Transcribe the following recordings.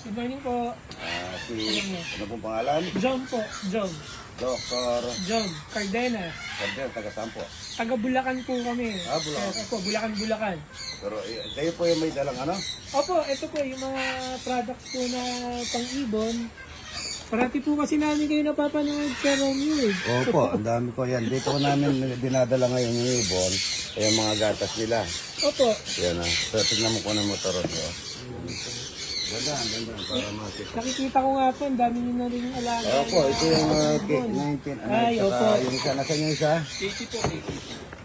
Good morning po. Ano pong pangalan? John po. John. Dr. John Cardenas. Carden, taga saan po? Taga Bulacan po kami. Bulacan. Opo, Bulacan. Pero kayo po yung may dalang ano? Opo, ito po yung mga products po na pang-ibon. Parati po kasi namin kayo napapanood sa Romeo eh. Opo, ang dami ko yan. Dito ko namin dinadala ngayon yung ibon. Yung mga gatas nila. Opo. Yan ah. So, tignan mo ko ng motor nyo. Ganda, para makita. Nakikita ko nga po, ang dami nyo na rin yung alaga. Opo, ito yung cake 19. Ano, Ay, saka opo. yung isa, nasa yung isa? 80 po,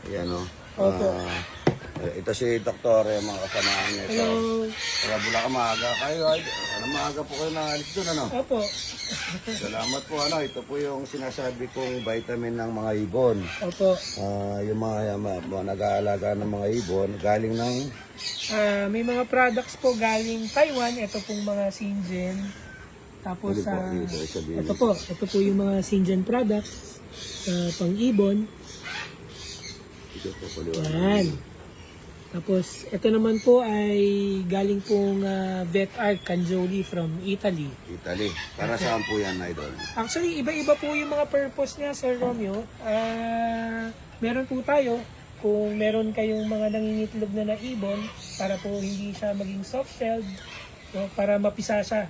80. Yan o. Opo. Ito si Doktor, yung mga kasamahan niya. Hello. Kaya Bulacan, maaga kayo. Maaga po kayo naalis doon, ano? Opo. Salamat po, ano. Ito po yung sinasabi kong vitamin ng mga ibon. Opo. Yung mga nag-aalaga ng mga ibon, galing ng... May mga products po galing Taiwan. Ito pong mga Syngenta. Tapos ito po yung mga Syngenta products pang-ibon. Ito po, paliwanag. Yan. Tapos ito naman po ay galing pong Vet Art Cangioli from Italy. Italy. Para saan po yan, Idol? Actually, iba-iba po yung mga purpose niya, Sir Romeo. Meron po tayo, kung meron kayong mga nangingitlog na ibon, para po hindi siya maging soft-shelled, no, para mapisa siya.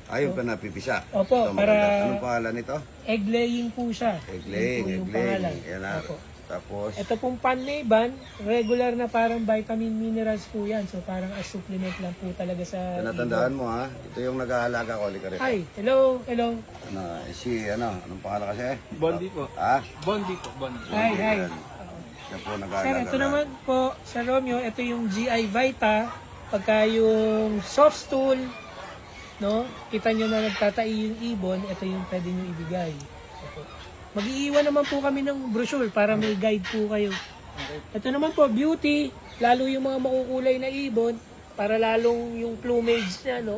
Ayun pa napipisa. Opo, Ito, para maganda. Anong pangalan nito? egg laying po siya. Egg Yun laying, po yung egg laying. pangalan. Yan na. Opo. Tapos, Ito pong panlayban, regular na parang vitamin minerals po yan. So parang as supplement lang po talaga sa natandaan mo ha, ito yung nag-aalaga ko, Likarito. Hi, hello. Anong pangalan kasi? Bondi po. Ha? Bondi po, Bondi. Hi. Siya po Sir, nag-aalaga. ito naman po, Sir Romeo, ito yung GI Vita. Pagka yung soft stool, no, kita nyo na nagtatai yung ibon, ito yung pwede nyo ibigay. Mag-iiwan naman po kami ng brochure para may guide po kayo. Ito naman po, beauty, lalo yung mga makukulay na ibon, para lalong yung plumage niya, no,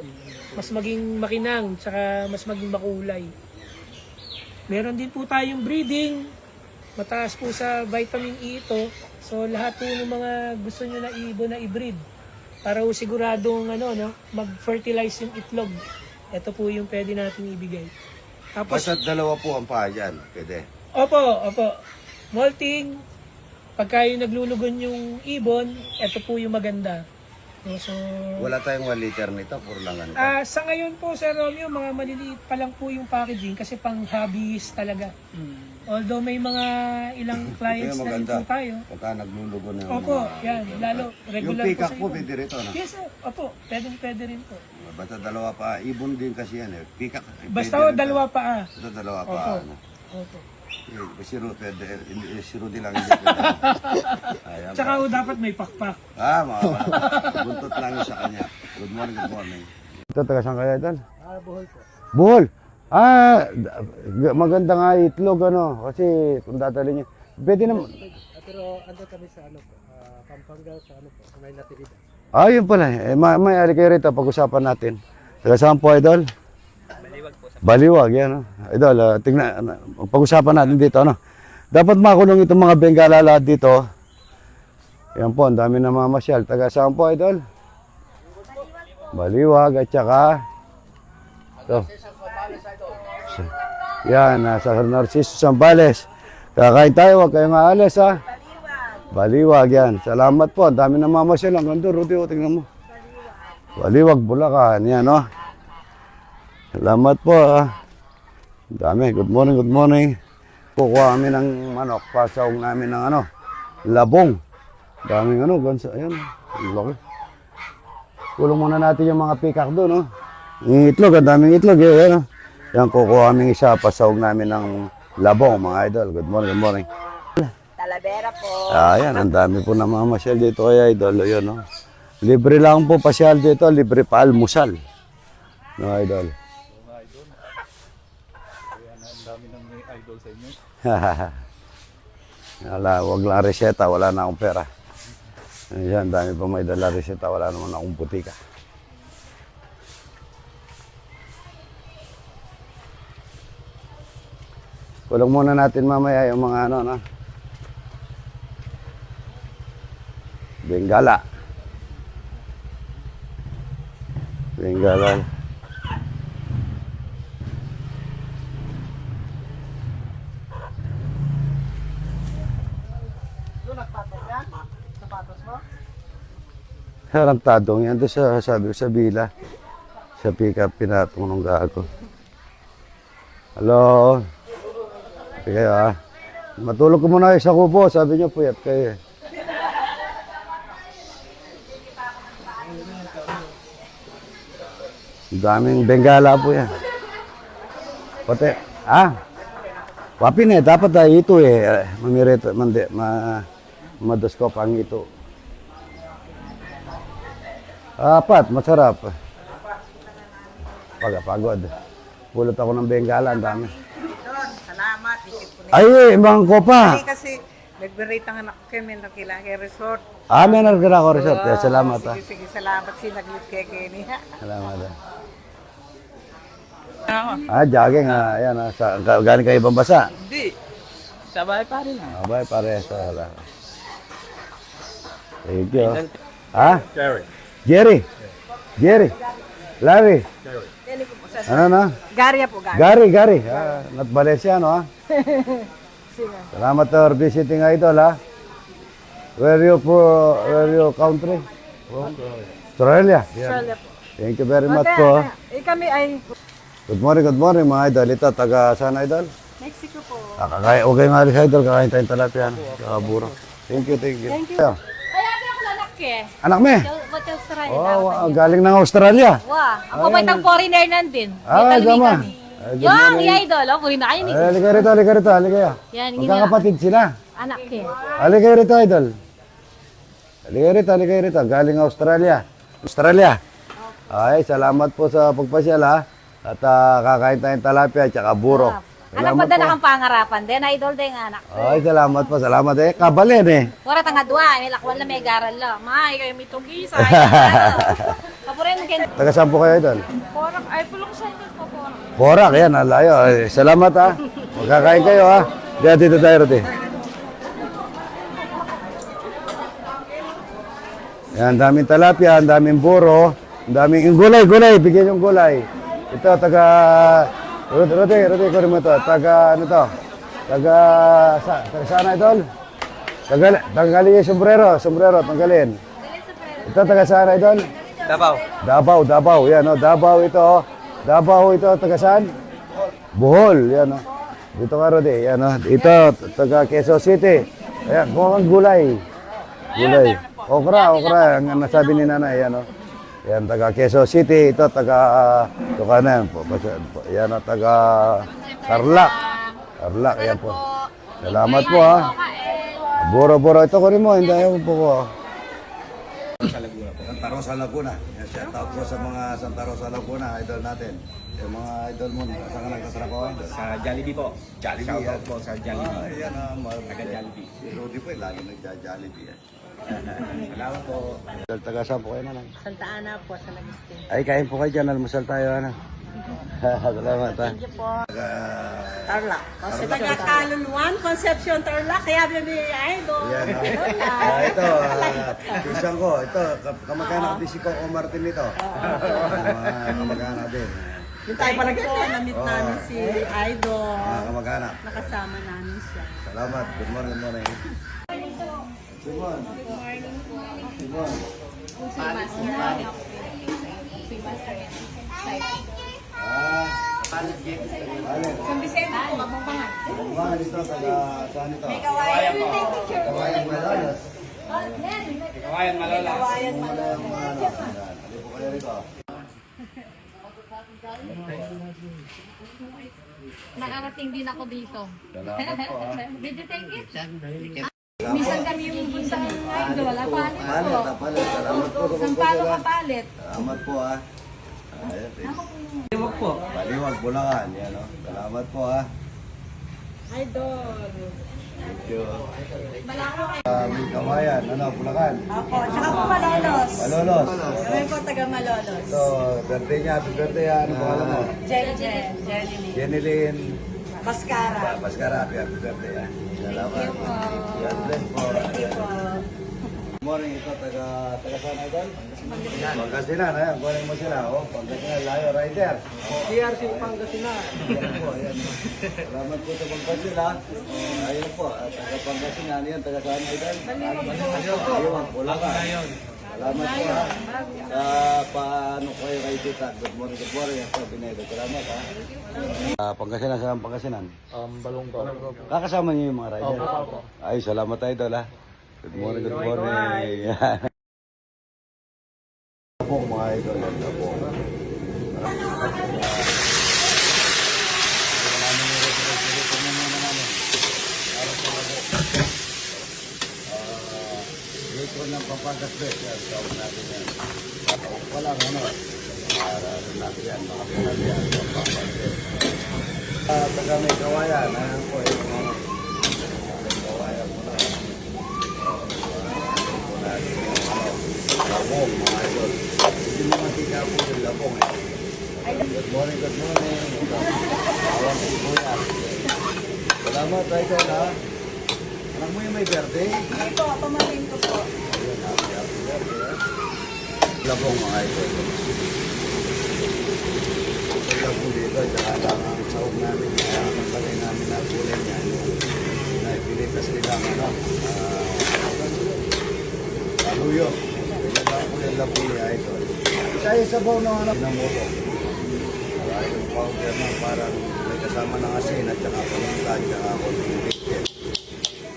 mas maging makinang, tsaka mas maging makulay. Meron din po tayong breeding, mataas po sa vitamin E ito. So lahat po ng mga gusto nyo na ibon na i-breed, para po siguradong mag-fertilize yung itlog. Ito po yung pwede natin ibigay. Tapos, Basta dalawa po ang paa dyan. Pwede. opo. Molting, pagka yung naglulugon yung ibon, ito po yung maganda. So, Wala tayong 1 liter nito, puro lang ganito. sa ngayon po, Sir Romeo, mga maliliit pa lang po yung packaging kasi pang hobbies talaga. Although may mga ilang clients na rin maganda. po tayo. Pagka naglulugo na Opo, yan. Lalo, Yung regular peacock sa po, ibon. pwede rito, no? Yes, sir. Opo, pwede rin po. Basta dalawa pa. Ibon din kasi yan eh. Peacock. Basta pwede rin dalawa to. pa. Basta dalawa pa. Opo. Ano? Opo. Si Rudy pwede. Si Rudy lang hindi pwede. Ayan. Tsaka dapat may pakpak. Mga buntot lang yun sa kanya. Good morning. Ito, taga saan kaya ito? Buhol po. Bohol! Maganda nga itlog, ano. Kasi kung dadali niya. Pwede naman. Pero ando kami sa Pampanga, sa may natividad. Yun pala. May ari kayo rito, pag-usapan natin. Taga saan po, Idol? Baliwag po. Baliwag, yan. Idol, tingnan, pag-usapan natin dito, ano. Dapat makulong itong mga Bengala lahat dito. Yan po, ang dami na mamasyal. Taga saan po, Idol? Baliwag, at saka... Ito. Yan, nasa Narciso Zambales. Kakain tayo, huwag kayong aalis, ha. Baliwag, yan. Salamat po. Ang dami na mamasyal. Ang ganda, Rudy, tingnan mo. Baliwag, Bulacan. Yan, no. Salamat po, ha. Ang dami. Good morning. Kukuha kami ng manok. Pasaong namin ng labong. Daming gansa. Ayan. Ang laki. Kulong muna natin yung mga peacock doon, no. Yung itlog, ang daming itlog, eh. Ayan, yan, kukuha kami isa. Pasaong namin ng labong, mga idol. Good morning. Talavera po. Ayan, ang dami po na mamasyal dito kay Idol. Yun, no? Libre lang po pasyal dito, libre pa almusal. No, Idol? Ang dami ng idol sa inyo. Wag lang reseta, wala na akong pera. Ayan, dami pa may dala reseta, wala naman akong butika. Kulong muna natin mamaya yung mga no? Bengala. Tarantadong yan. Doon sa, sabi ko sa bila. Sa pick-up, pinatong nung gago. Hello? Okay kayo ah. Matulog ko muna kayo sa kubo. Sabi niyo, puyat kayo. Daming bengala po yan. Pati, wapin dapat ito mamirito, madaskop ang ito. Apat, masarap. Pagod. Pulot ako ng bengala, ang dami. Salamat. Ikit po Ay, mga kopa. kasi nagberate ang anak ko kay Menakilaki Resort. May naragara ko resort. Salamat ah. Sige, salamat. Sinaglit kay Kenny. Salamat ah. Jogging yan galing kayo ibang basa. Hindi. Sa bahay pa rin. Abay, pare sa Thank you. Jerry. Jerry. Larry. Ano na? Garya po, Garya. Gary. Not Valenciano, ha? Salamat for visiting idol, ha? Where you country? Australia. Australia po. Thank you very much po. Kami ay Good morning mga idol. Ito, taga saan idol? Mexico po. Kakain, okay nga alis idol, kakain tayong talapia. Kakaburo. Thank you. Thank you. Ayan. Kaya ako anak eh. Anak me? Ba't Australia? Oh, galing ng Australia. Wow. Ako may tang foreigner nandin. Gama. Yung idol, oh, puri na kayo ni. Halika rito. Yan, Magkakapatid sila. anak eh. Halika rito, idol. Halika rito. Galing Australia. Ay, salamat po sa pagpasyal, ha? At kakain tayong talapia at saka burok. Anak pa din akong pangarapan din, idol din anak. Ay, salamat po. Kabalin eh. Wala tanga dua, may lakwal na may garal la. May kayo may tugisa. Kapurin mo kin. Taga saan po kayo, idol? Porak ay pulong sa inyo po porak. Borak, yan, alayo. Ay, salamat, ha? Magkakain kayo, ha? Dito tayo, Ruti. Yan, daming talapia, ang daming buro, ang daming gulay. Bigyan yung gulay. Ito, taga... Ruti, kunin mo ito. Taga, ano to? Taga saan, idol? Tanggalin yung sombrero, tanggalin. Ito, taga saan, idol? Davao. Yan, oh. Davao ito, taga saan? Bohol, yan, oh. Dito ka, Ruti. Yan, oh. Ito, taga Quezon City. Ayan, kung ang gulay. Okra, ang nasabi ni nanay, yan, oh. Yan, taga Quezon City. Ito, taga... Ito ka na yan po. Yan, taga... Tarlac, yan po. Salamat po, ha. Buro. Ito ko rin mo, hindi ayaw po ko. Santa Rosa, Laguna. Shout out po sa mga Santa Rosa, Laguna, idol natin. Yung mga idol mo, saan ka nagtatrako? Sa Jollibee po. Shout out po sa Jollibee. Yan, Taga Jollibee. Si Rudy po, lagi nagja-Jollibee. Salamat po. Taga saan po kayo na lang? Santa Ana po sa Lagustin. Ay, kain po kayo dyan. Almusal tayo, ano? Salamat, ha? Thank you po. Tarlac. Taga Kaluluan, Concepcion, Tarlac. Kaya may idol. Yan, ito, pisang ko. Ito, kamag-anak din si Coco Martin ito. Kamag-anak din. Yung tayo pa na-meet namin si Idol. Kamag-anak. Nakasama namin siya. Salamat. Good morning. Simon. San Vicente po, mabangbangan. Mga dito, taga saan ito? Kawayan Malolos. Kawayan Malala. Hindi po kayo rito. Nakarating din ako dito. Salamat po, ha? Did you take it? Minsan kami yung punta ng idol. Palit po. Palit. Salamat po sa Sampalo pagpapala. ka palit. Salamat po, ha? Baliwag po. Baliwag, Bulacan. Yan, o. Salamat po, ha? Idol. Thank you. May Kawayan, Bulacan. Opo, tsaka po Malolos. Malolos. Kami po taga Malolos. Ito, birthday niya. Happy birthday, ha? Ano pangalan mo? Jenny. Jenilyn. Mascara. Mascara. Happy birthday, ha? Salamat. God bless po. Good morning, ito, taga saan, idol? Pangasinan, ayan, kunin mo sila, oh, Pangasinan, Layo Rider. TRC Pangasinan. Ayan po, ayan. Salamat po sa pagpasil, ha. Ayun po, taga Pangasinan, yan, taga saan, idol? Baliwag, Bulacan. Salamat po ha. Paano kayo kay Tita? Good morning, good morning. Ito, Binedo. Salamat ha. Pangasinan, saan Pangasinan? Balonggo. Kakasama niyo yung mga rider? Ay, salamat tayo idol ha. Good morning, good morning. Ito po mga idol. Ito po. Dito ng Pampagas Best, yan. Tawag natin yan. Tawag pa lang, ano? Para natin yan, makapinan yan. Pampagas Best. Taga may kawayan, ayan po yung mga may kawayan mo na. Ito po natin yung labong, mga idol. Hindi mo matika po yung labong eh. Good morning, good morning. Tawag si Kuya. Salamat, idol ha. Anak mo yung may birthday? Hindi po, pamatin ko po. Ayun, happy birthday ha. Labong mga idol. Labong dito, tsaka lang ang sahog namin. Kaya ang bagay namin na kulay niya. Naipilitas nilang ano. Kaluyo. Kaya lang po yung labong niya idol. Kaya sa baw ng anak ng moto. Kaya yung powder na parang may kasama ng asin at tsaka pamunta at tsaka konting biscuit.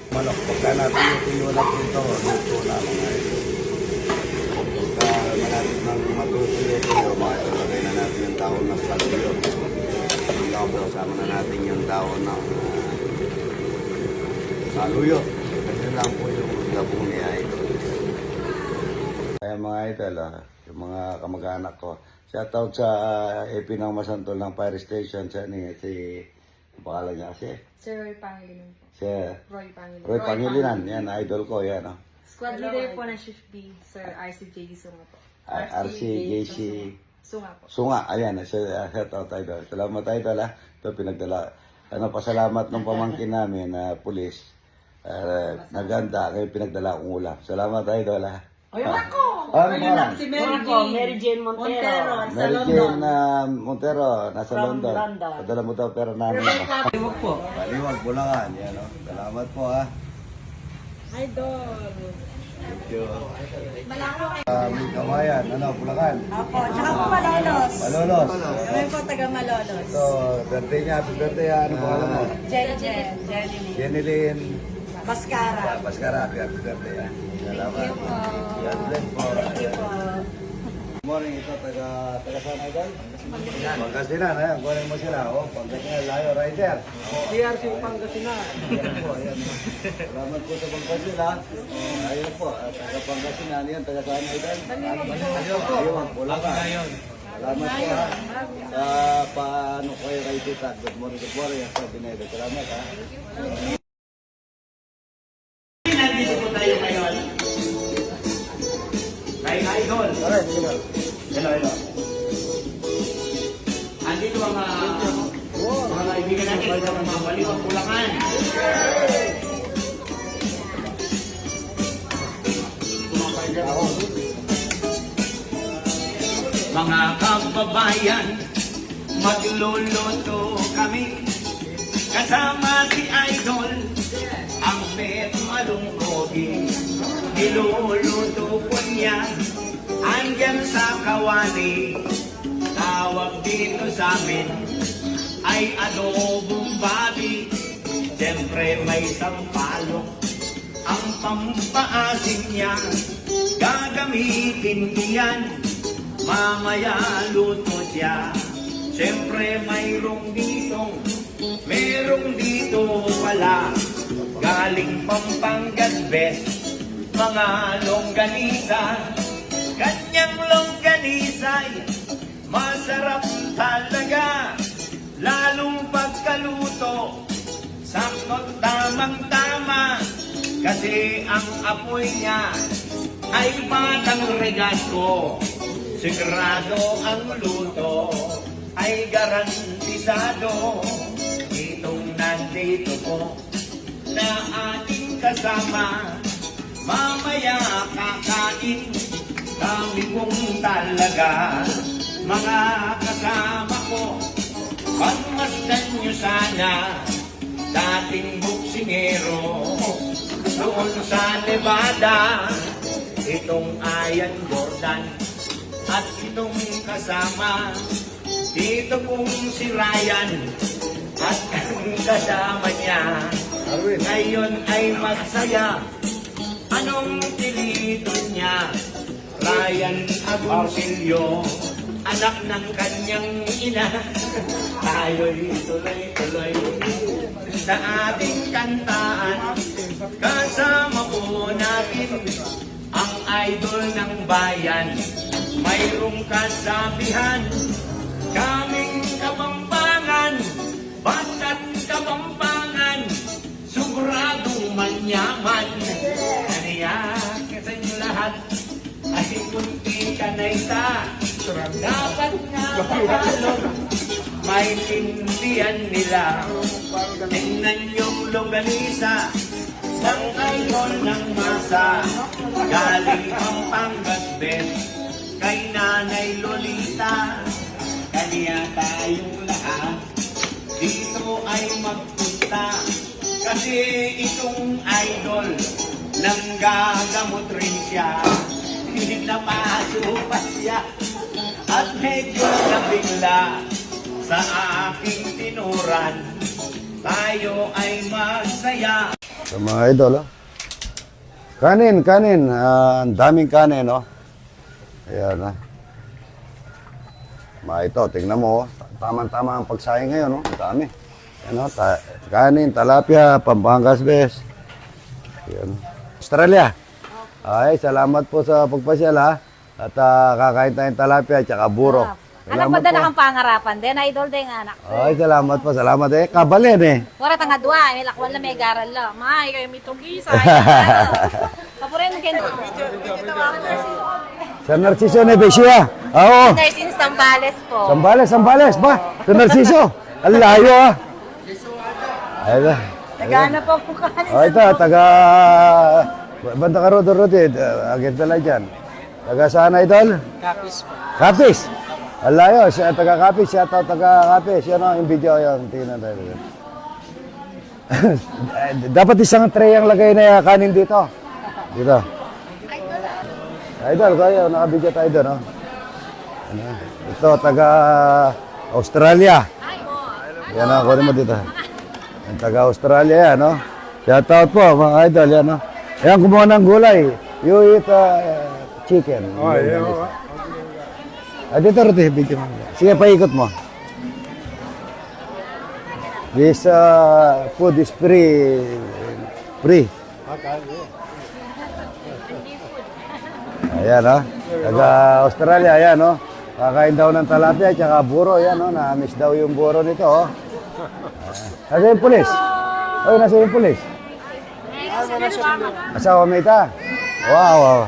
Manok, pagka natuyo na po ito, luto na mga ito. Pagka malapit ng matutuyo ito, makilagay na natin yung tawon ng saluyo. Tapos kasama na natin yung tawon ng saluyo. Ganyan lang po yung labong niya ito. Kaya mga idol, yung mga kamag-anak ko, shoutout sa EP ng Masantol ng Fire Station, si pangalan niya kasi. Sir Roy Pangilinan po. Si Roy Pangilinan. Roy Pangilinan, yan, idol ko, yan. Oh. Squad leader po ng Shift B, Sir RCJD Sunga po. RCJC Sunga po. Sunga, ayan, shout out idol. Salamat idol ha. Ito pinagdala, pasalamat ng pamangkin namin na pulis. Naganda, kayo pinagdala akong ulam. Salamat idol ha. Ay, ako! Ano lang? Si Mary Jane Montero. Sa Mary London. Jane Montero, nasa From London. London. Padala mo daw pera namin. Iwag po. Baliwag, Bulacan. Yan, oh. Salamat po ha. Idol. Thank you. May kawayan, Bulacan. Opo, tsaka po Malolos. Malolos. Kami po taga Malolos. So, birthday niya, happy birthday ha. Ano pangalan mo? Jenny. Jenilyn. Mascara. Baskara, happy birthday ha. Salamat. God bless po. Good morning, ito taga saan idol? Pangasinan, ayan, kunin mo sila. Pangasinan, layo, rider. DRC Pangasinan. Ayan po, ayan. Salamat po sa Pangasinan. Ayun po, taga Pangasinan, yan, taga saan idol? Ayun, Bulacan. Salamat po ha. Paano kayo kay Tita? Good morning, good morning. Ito, Binedo. Salamat ha. Nandito po tayo ngayon. Kay Idol. Hello. Andito ang mga kaibigan natin sa mga Baliwag, Bulacan. Mga kababayan, magluluto kami kasama si Idol. Ang met malungkogi, iluluto po niya, andyan sa kawali. Tawag dito sa amin ay adobong babi. Siyempre may sampalok, ang pampaasim niya, gagamitin niyan. Mamaya luto siya, siyempre merong dito pala. Galing Pampangas Best, mga longganisa. Kanyang longganisa'y masarap talaga. Lalong pagkaluto, sakot tamang-tama. Kasi ang apoy niya ay batang regasko. Sigurado ang luto ay garantisado. Itong nandito po na ating kasama, mamaya kakain kami pong talaga. Mga kasama ko, pagmasdan nyo sana dating buksingero doon sa Nevada. itong Ayan Jordan at itong kasama dito pong si Ryan at ang kasama niya ngayon ay magsaya. Anong pilito niya? Ryan Agoncillo, anak ng kanyang ina. Tayo'y tuloy-tuloy sa ating kantaan. Kasama po natin ang idol ng bayan. Mayroong kasabihan, kaming Kapampangan, basta't Kapampangan, siguradong manyaman. Kaniyak sa inyo lahat ay kunti ka na ita. Dapat nga Tagalog, maintindihan nila. Tingnan yung longganisa ng idol ng masa. Galing Pampangas Best kay Nanay Lolita. Kaniya tayong lahat dito ay magpunta. Kasi itong idol nanggagamot rin siya. Napaso pa siya at medyo nabigla sa aking tinuran. Tayo ay masaya. Sa mga idol, oh. Kanin. Ang daming kanin, oh. Ayan, ah. Mga ito, tingnan mo, oh. Tama-tama ang pagsaing ngayon, oh. Ang dami. Ayan, oh. Kanin, talapia, Pampangas Best. Ayan. Australia. Ay, salamat po sa pagpasyal, ha. At kakain tayong talapia at saka buro. Anak pa din akong pangarapan din, idol din anak. Ay, salamat po. Salamat eh. Kabalin eh. Wala tanga dua, may lakwal na may garal la. Ma, ikaw may tugisa. Kapurin ken. Sa Narciso Nevesia. Oo. Nursing Sambales po. Sambales ba? Sa Narciso. Ang layo, ah. Ayun. Nagana po po kanin. Oh, ito, taga... Banda ka Rodo, agad na lang dyan. Taga saan, idol? Kapis pa. Kapis. Ang layo, siya taga Kapis, siya taga Kapis. Yan o, yung video yun. Tingnan tayo. Dapat isang tray ang lagay na kanin dito. Dito. Idol, kayo, nakabidyo tayo doon, no? Ano? Ito, taga Australia. Yan o, kunin mo dito. Yung taga Australia yan, no? Shout out po, mga idol, yan, no? Ayan, kumuha ng gulay. You eat chicken. Oh, yeah. Dito, Ruti, video mo. Sige, paikot mo. This food is free. Free. Ayan, no? Taga Australia, ayan, no? Kakain daw ng talapia, tsaka buro, ayan, no? Na-miss daw yung buro nito, oh. Nasa yung pulis? Oy, nasa yung pulis? Asawa mo ita? Wow.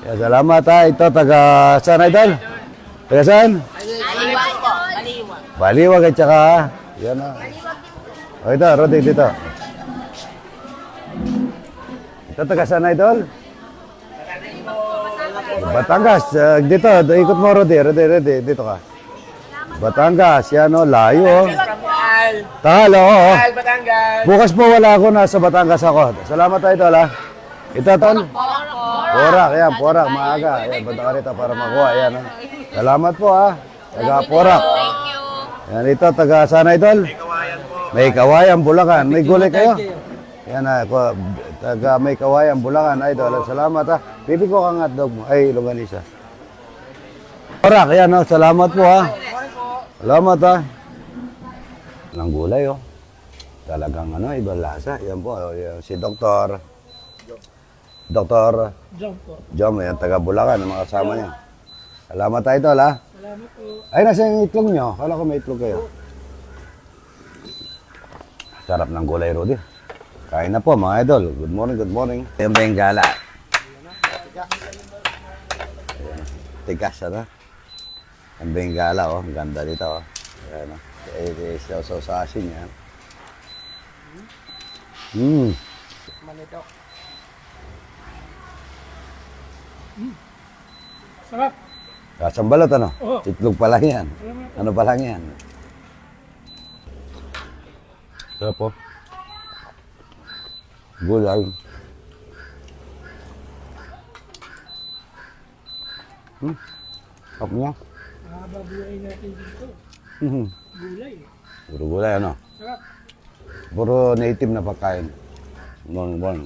Yeah, salamat, ha. Ito, taga saan, idol? Taga saan? Baliwag po. Baliwag. Baliwag at tsaka, yan, ha. O, ito, Rodi, dito. Ito, taga saan, idol? Batangas. Dito, ikot mo, Rodi. Rodi, dito ka. Batangas, yan, o, layo, o. Tahal, oo. Batangas. Bukas po wala ako, nasa Batangas ako. Salamat tayo, idol, ha. Ito, tol. Porak, yan, Porak, maaga. Yan, banda ka rito para makuha, yan, ha. Salamat po, ha. Taga Porak. Thank you. Yan, ito, taga sana, idol? May Kawayan, Bulacan. May gulay kayo? Yan, ha. Taga May Kawayan, Bulacan, idol. Salamat, ha. Pipi ko kang hotdog mo. Ay, longganisa. Porak, yan, ha. Salamat po, ha. Salamat, ha. Ng gulay, oh. Talagang ibang lasa. Yan po, yan, si Dr. Jump po. Jom, yan, taga Bulacan, ang mga kasama niya. Salamat tayo, tol, ha? Salamat po. Ay, nasa yung itlog nyo. Kala ko may itlog kayo. Sarap ng gulay, Rudy. Kain na po, mga idol. Good morning, good morning. Yan ba yung gala? Tigas, ano? Yan ba yung gala, oh. Ang ganda dito, oh. Ayan, oh. So sa asin yan. Manidok. Sarap. Kasambalot, ano? Oo. Itlog pa lang yan. Ano pa lang yan? Sarap po. Gulay. Hop niya. Mahaba buhay natin dito. Mhm. Gulay. Puro gulay, ano? Sarap. Puro native na pagkain. Bon.